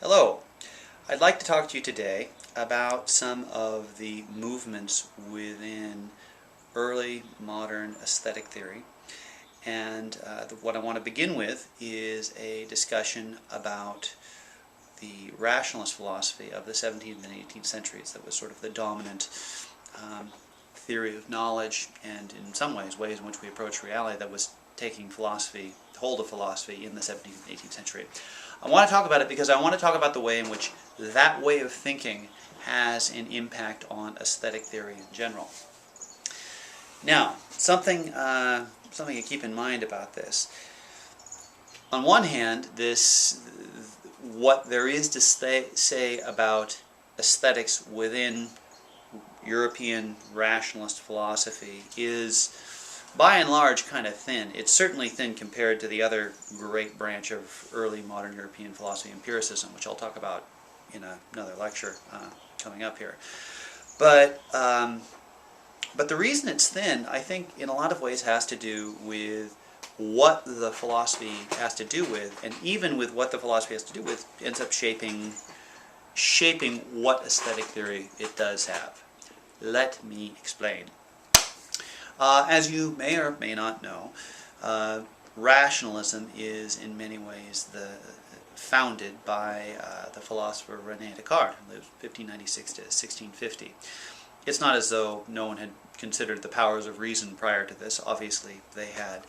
Hello. I'd like to talk to you today about some of the movements within early modern aesthetic theory. And what I want to begin with is a discussion about the rationalist philosophy of the 17th and 18th centuries that was sort of the dominant theory of knowledge, and in some ways in which we approach reality, that was taking hold of philosophy in the 17th and 18th century. I want to talk about it because I want to talk about the way in which that way of thinking has an impact on aesthetic theory in general. Now, something to keep in mind about this. On one hand, what there is to say about aesthetics within European rationalist philosophy is by and large kind of thin. It's certainly thin compared to the other great branch of early modern European philosophy, empiricism, which I'll talk about in another lecture coming up here. But the reason it's thin, I think, in a lot of ways has to do with what the philosophy has to do with, and even with what the philosophy has to do with, ends up shaping what aesthetic theory it does have. Let me explain. As you may or may not know, rationalism is in many ways founded by the philosopher René Descartes, who lived 1596 to 1650. It's not as though no one had considered the powers of reason prior to this. Obviously they had.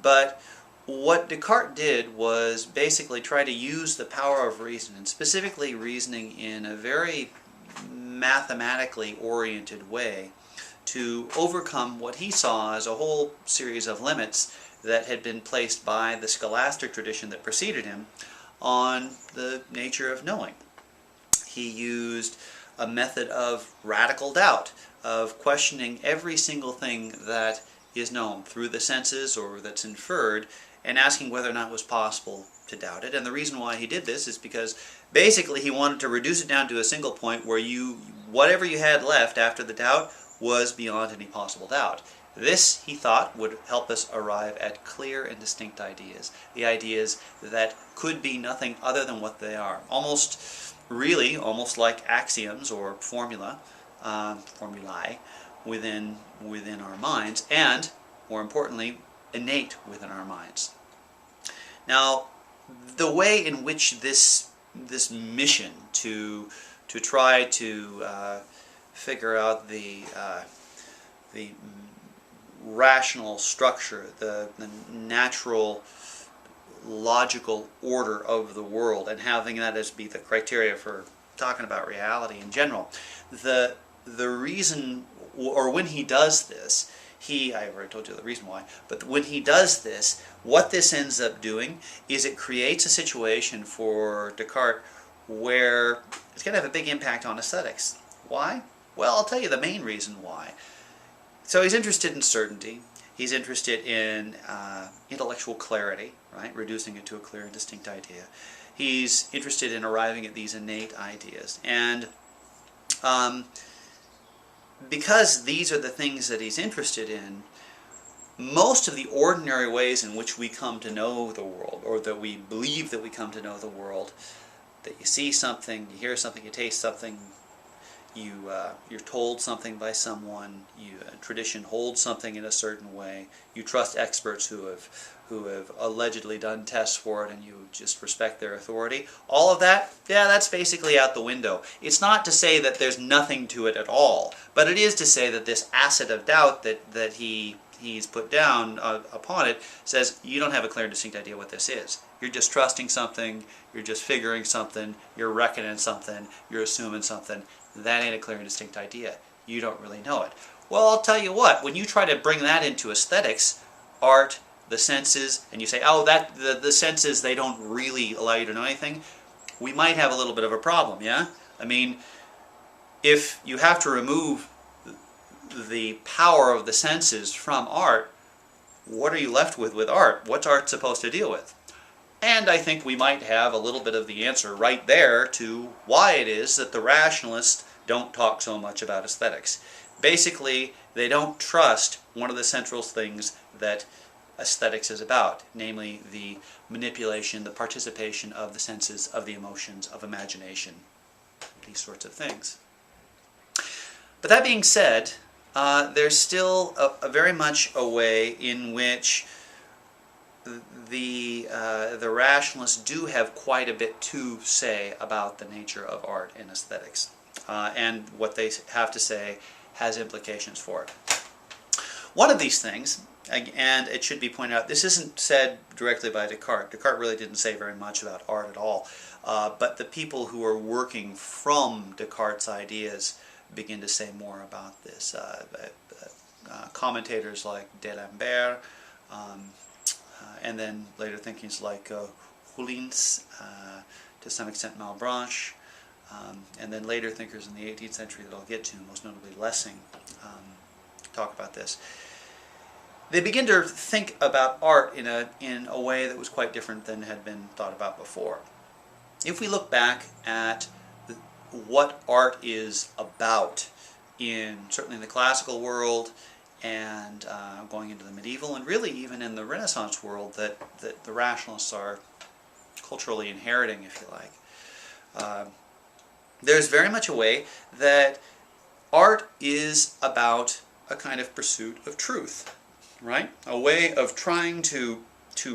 But what Descartes did was basically try to use the power of reason, and specifically reasoning in a very mathematically oriented way, to overcome what he saw as a whole series of limits that had been placed by the scholastic tradition that preceded him on the nature of knowing. He used a method of radical doubt, of questioning every single thing that is known through the senses or that's inferred, and asking whether or not it was possible to doubt it. And the reason why he did this is because basically he wanted to reduce it down to a single point where whatever you had left after the doubt was beyond any possible doubt. This, he thought, would help us arrive at clear and distinct ideas. The ideas that could be nothing other than what they are. Almost like axioms or formulae within our minds, and, more importantly, innate within our minds. Now, the way in which this mission to try to figure out the rational structure, the natural logical order of the world, and having that as be the criteria for talking about reality in general. The reason, or when he does this, I've already told you the reason why, but when he does this, what this ends up doing is it creates a situation for Descartes where it's going to have a big impact on aesthetics. Why? Well, I'll tell you the main reason why. So he's interested in certainty. He's interested in intellectual clarity, right? Reducing it to a clear and distinct idea. He's interested in arriving at these innate ideas. And because these are the things that he's interested in, most of the ordinary ways in which we come to know the world, or that we believe that we come to know the world, that you see something, you hear something, you taste something, you're told something by someone, tradition holds something in a certain way, you trust experts who have allegedly done tests for it, and you just respect their authority. All of that, yeah, that's basically out the window. It's not to say that there's nothing to it at all, but it is to say that this asset of doubt that he's put down upon it says you don't have a clear and distinct idea what this is. You're just trusting something, you're just figuring something, you're reckoning something, you're assuming something. That ain't a clear and distinct idea. You don't really know it. Well, I'll tell you what, when you try to bring that into aesthetics, art, the senses, and you say, oh, the senses, they don't really allow you to know anything, we might have a little bit of a problem, yeah? I mean, if you have to remove the power of the senses from art, what are you left with art? What's art supposed to deal with? And I think we might have a little bit of the answer right there to why it is that the rationalists don't talk so much about aesthetics. Basically, they don't trust one of the central things that aesthetics is about, namely the manipulation, the participation of the senses, of the emotions, of imagination, these sorts of things. But that being said, there's still a very much a way in which the rationalists do have quite a bit to say about the nature of art and aesthetics, and what they have to say has implications for it. One of these things, and it should be pointed out, this isn't said directly by Descartes. Descartes really didn't say very much about art at all, but the people who are working from Descartes' ideas begin to say more about this. Commentators like D'Alembert, and then later thinkings like Hullins, to some extent Malebranche, and then later thinkers in the 18th century that I'll get to, most notably Lessing, talk about this. They begin to think about art in a way that was quite different than had been thought about before. If we look back at what art is about certainly in the classical world, and going into the medieval, and really even in the Renaissance world that the rationalists are culturally inheriting, if you like, there's very much a way that art is about a kind of pursuit of truth, right? A way of trying to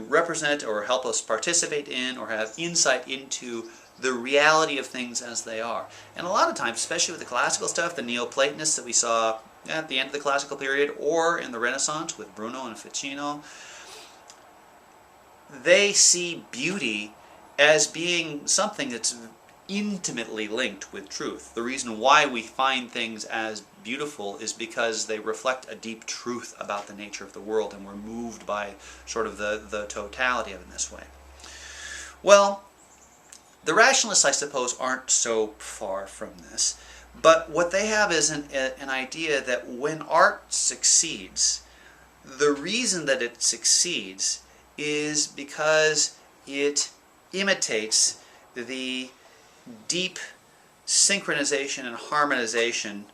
represent or help us participate in or have insight into the reality of things as they are. And a lot of times, especially with the classical stuff, the Neoplatonists that we saw at the end of the classical period or in the Renaissance with Bruno and Ficino, they see beauty as being something that's intimately linked with truth. The reason why we find things as beautiful is because they reflect a deep truth about the nature of the world, and we're moved by sort of the totality of it in this way. Well, the rationalists, I suppose, aren't so far from this, but what they have is an idea that when art succeeds, the reason that it succeeds is because it imitates the deep synchronization and harmonization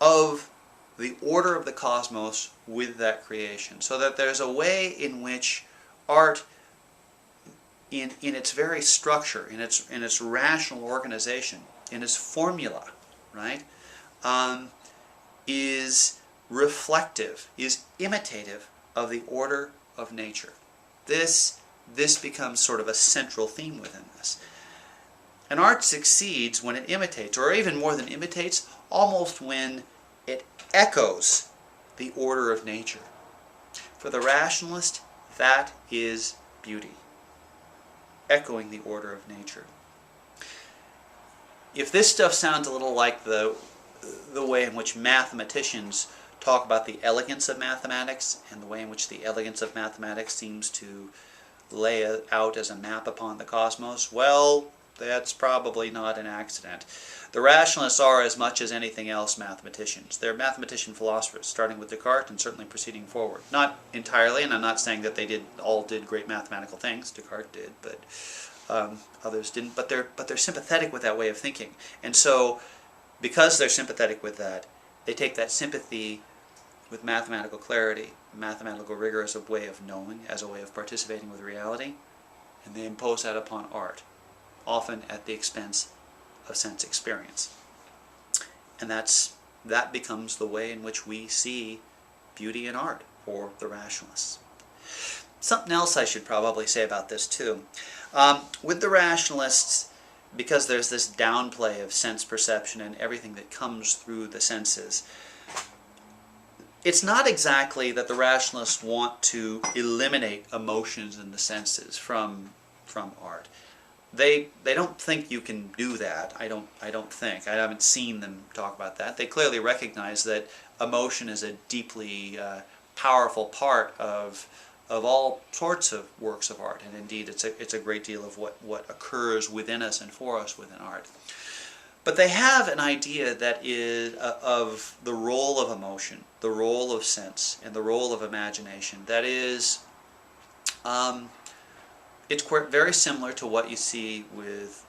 of the order of the cosmos with that creation. So that there's a way in which art, in its very structure, in its rational organization, in its formula, right, is reflective, is imitative of the order of nature. This becomes sort of a central theme within this. And art succeeds when it imitates, or even more than imitates, almost when it echoes the order of nature. For the rationalist, that is beauty. Echoing the order of nature. If this stuff sounds a little like the way in which mathematicians talk about the elegance of mathematics, and the way in which the elegance of mathematics seems to lay out as a map upon the cosmos, well, that's probably not an accident. The rationalists are, as much as anything else, mathematicians. They're mathematician philosophers, starting with Descartes and certainly proceeding forward. Not entirely, and I'm not saying that they all did great mathematical things. Descartes did, but others didn't. But they're sympathetic with that way of thinking. And so, because they're sympathetic with that, they take that sympathy with mathematical clarity, mathematical rigor as a way of knowing, as a way of participating with reality, and they impose that upon art, often at the expense of sense experience. And that becomes the way in which we see beauty in art for the rationalists. Something else I should probably say about this too. With the rationalists, because there's this downplay of sense perception and everything that comes through the senses, it's not exactly that the rationalists want to eliminate emotions and the senses from art. They don't think you can do that. I don't think. I haven't seen them talk about that. They clearly recognize that emotion is a deeply powerful part of all sorts of works of art, and indeed it's a great deal of what occurs within us and for us within art. But they have an idea that is of the role of emotion, the role of sense, and the role of imagination. That is, it's very similar to what you see with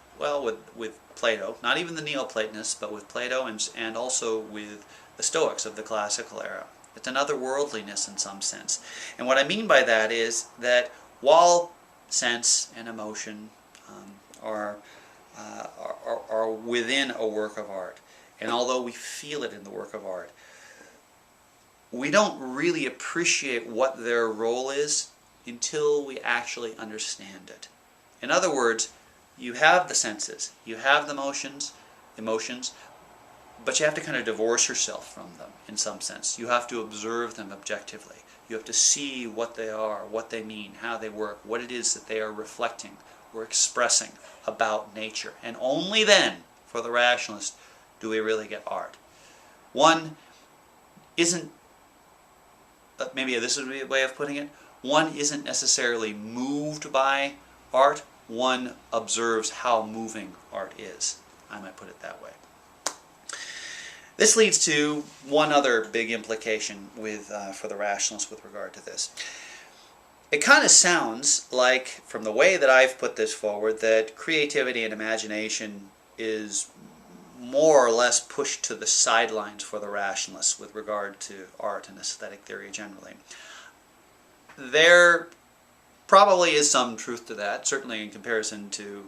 Plato. Not even the Neoplatonists, but with Plato and also with the Stoics of the classical era. It's an otherworldliness in some sense. And what I mean by that is that while sense and emotion are within a work of art, and although we feel it in the work of art, we don't really appreciate what their role is until we actually understand it. In other words, you have the senses, you have the emotions, but you have to kind of divorce yourself from them in some sense. You have to observe them objectively. You have to see what they are, what they mean, how they work, what it is that they are reflecting or expressing about nature. And only then, for the rationalist, do we really get art. One isn't, maybe this would be a way of putting it, one isn't necessarily moved by art, one observes how moving art is. I might put it that way. This leads to one other big implication for the rationalists with regard to this. It kind of sounds like, from the way that I've put this forward, that creativity and imagination is more or less pushed to the sidelines for the rationalists with regard to art and aesthetic theory generally. There probably is some truth to that, certainly in comparison to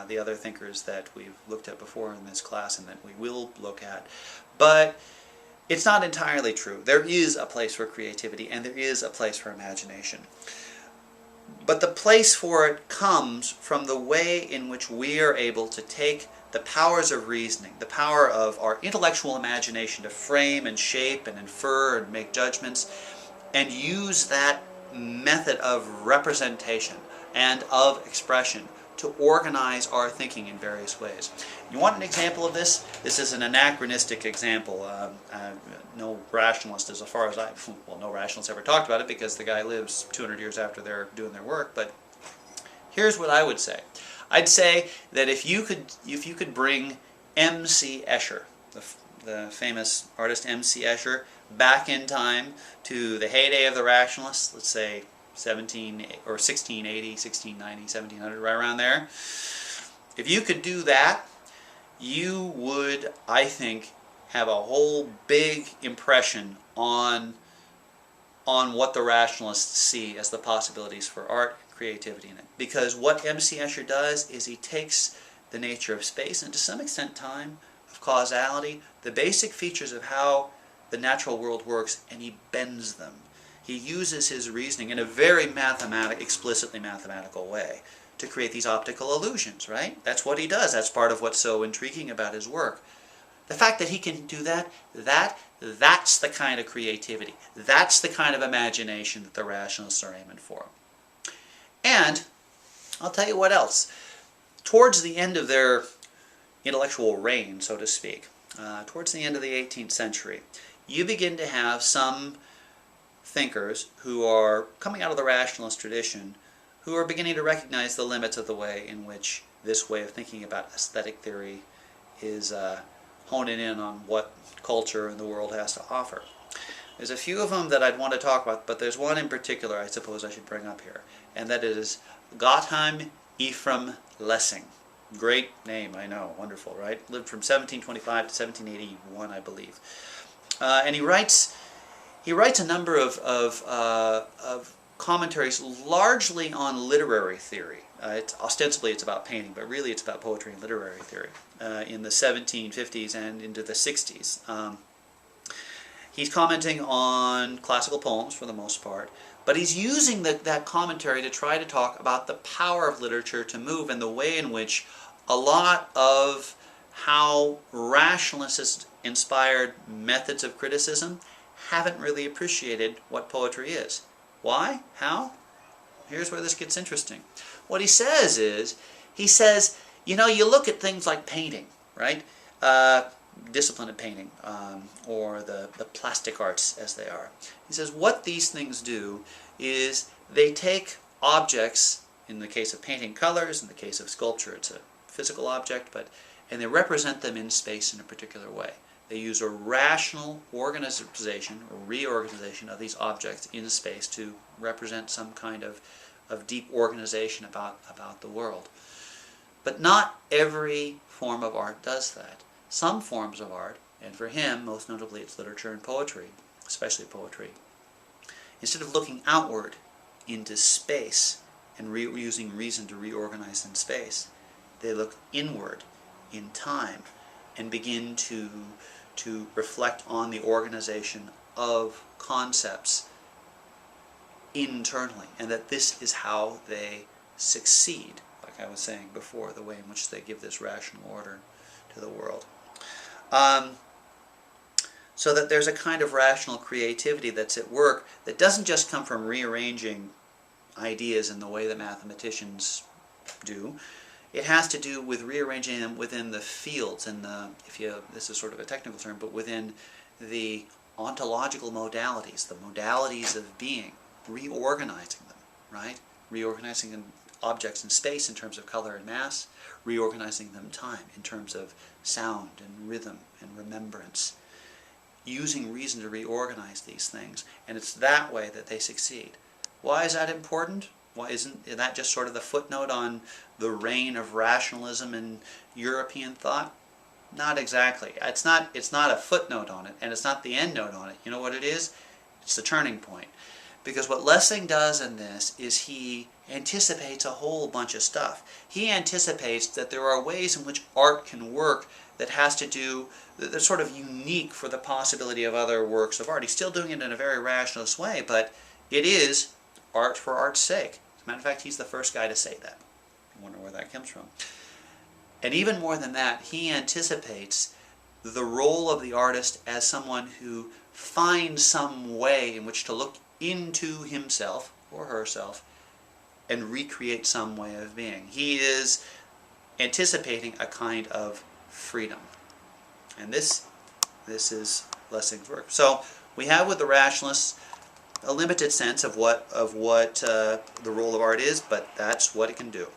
the other thinkers that we've looked at before in this class and that we will look at. But it's not entirely true. There is a place for creativity and there is a place for imagination. But the place for it comes from the way in which we are able to take the powers of reasoning, the power of our intellectual imagination to frame and shape and infer and make judgments, and use that method of representation and of expression to organize our thinking in various ways. You want an example of this? This is an anachronistic example. No rationalist, as far as no rationalist ever talked about it because the guy lives 200 years after they're doing their work, but here's what I would say. I'd say that if you could bring M.C. Escher, the famous artist M.C. Escher, back in time to the heyday of the rationalists, let's say 1680, 1690, 1700, right around there. If you could do that, you would, I think, have a whole big impression on what the rationalists see as the possibilities for art, creativity in it. Because what M.C. Escher does is he takes the nature of space and to some extent time, of causality, the basic features of how the natural world works, and he bends them. He uses his reasoning in a very explicitly mathematical way to create these optical illusions, right? That's what he does. That's part of what's so intriguing about his work. The fact that he can do that's the kind of creativity. That's the kind of imagination that the rationalists are aiming for. And I'll tell you what else. Towards the end of their intellectual reign, so to speak, towards the end of the 18th century, you begin to have some thinkers who are coming out of the rationalist tradition who are beginning to recognize the limits of the way in which this way of thinking about aesthetic theory is honing in on what culture and the world has to offer. There's a few of them that I'd want to talk about, but there's one in particular I suppose I should bring up here, and that is Gottheim Ephraim Lessing. Great name, I know, wonderful, right? Lived from 1725 to 1781, I believe. And he writes a number of commentaries largely on literary theory. Ostensibly it's about painting, but really it's about poetry and literary theory in the 1750s and into the 60s. He's commenting on classical poems for the most part, but he's using that commentary to try to talk about the power of literature to move and the way in which a lot of how rationalists inspired methods of criticism haven't really appreciated what poetry is. Why? How? Here's where this gets interesting. What he says is, you know, you look at things like painting, right? Discipline of painting, or the plastic arts as they are. He says what these things do is they take objects, in the case of painting colors, in the case of sculpture it's a physical object, and they represent them in space in a particular way. They use a rational organization or reorganization of these objects in space to represent some kind of deep organization about the world. But not every form of art does that. Some forms of art, and for him most notably it's literature and poetry, especially poetry, instead of looking outward into space and using reason to reorganize in space, they look inward in time and begin to reflect on the organization of concepts internally, and that this is how they succeed, like I was saying before, the way in which they give this rational order to the world. So that there's a kind of rational creativity that's at work that doesn't just come from rearranging ideas in the way that mathematicians do. It has to do with rearranging them within the fields and this is sort of a technical term, but within the ontological modalities, the modalities of being, reorganizing them, right? Reorganizing objects in space in terms of color and mass, reorganizing them in time in terms of sound and rhythm and remembrance, using reason to reorganize these things, and it's that way that they succeed. Why is that important? Why isn't that just sort of the footnote on the reign of rationalism in European thought? Not exactly. It's not a footnote on it, and it's not the end note on it. You know what it is? It's the turning point. Because what Lessing does in this is he anticipates a whole bunch of stuff. He anticipates that there are ways in which art can work that has to do, that's sort of unique for the possibility of other works of art. He's still doing it in a very rationalist way, but it is art for art's sake. As a matter of fact, he's the first guy to say that. I wonder where that comes from. And even more than that, he anticipates the role of the artist as someone who finds some way in which to look into himself or herself and recreate some way of being. He is anticipating a kind of freedom. And this is Lessing's work. So we have with the rationalists a limited sense of what the role of art is, but that's what it can do.